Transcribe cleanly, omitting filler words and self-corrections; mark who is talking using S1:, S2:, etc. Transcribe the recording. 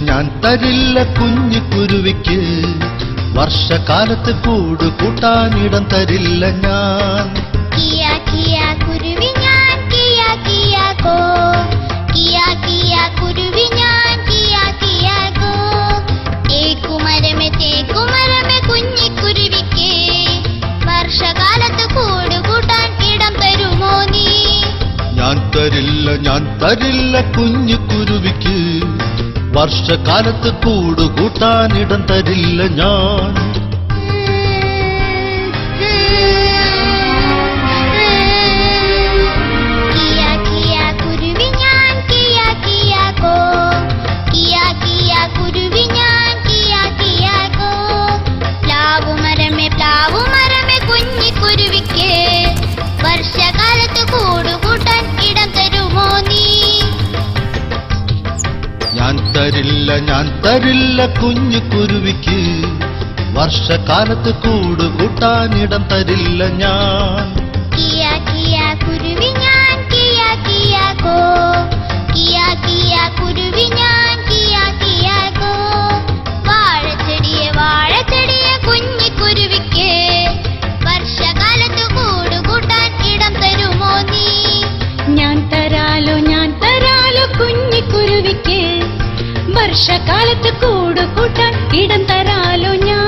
S1: ഞാൻ തരില്ല കുഞ്ഞു കുരുവിക്ക്, വർഷകാലത്ത് കൂട് കൂട്ടാനിടം തരില്ല ഞാൻ.
S2: കിയാ കിയാ കുരുവി ഞാൻ കിയാ കിയാ കോ, കിയാ കിയാ കുരുവി ഞാൻ കിയാ കിയാ കോ. തേക്കുമരമേ കുഞ്ഞി കുരുവിക്ക്, വർഷകാലത്ത് കൂട് കൂട്ടാൻ ഇടം തരുമോ നീ?
S1: ഞാൻ തരില്ല കുഞ്ഞു കുരുവിക്ക്, വർഷകാലത്ത് കൂട് കൂട്ടാനിടം തരില്ല ഞാൻ.
S2: കിയാ കിയാ കുരുവി ഞാൻ കിയാ കിയാ കോ, കിയാ കിയാ കുരുവി ഞാൻ കിയാ കിയാ കോ. പ്ലാവുമരമേ കുഞ്ഞി കുരുവിക്ക്, വർഷകാലത്ത് കൂട് കൂട്ടാൻ ഇടം തരുമോ നീ?
S1: ഞാൻ തരില്ല കുഞ്ഞു കുരുവിക്ക്, വർഷകാലത്ത് കൂട് കൂട്ടാനിടം തരില്ല ഞാൻ.
S2: കിയാ കിയാ കുരുവി ഞാൻ കിയാ കിയാ കോ, കിയാ കിയാ കുരുവി ഞാൻ കിയാ കിയാ കോ. വാഴച്ചെടിയെ കുഞ്ഞി കുരുവിക്ക്, വർഷകാലത്ത് കൂട് കൂട്ടാൻ ഇടം തരുമോ നീ?
S3: ഞാൻ തരാലോ കുഞ്ഞി കുരുവിക്ക്, വർഷകാലത്ത് കൂട് കൂട്ടാൻ ഇടം തരാലോ ഞാൻ.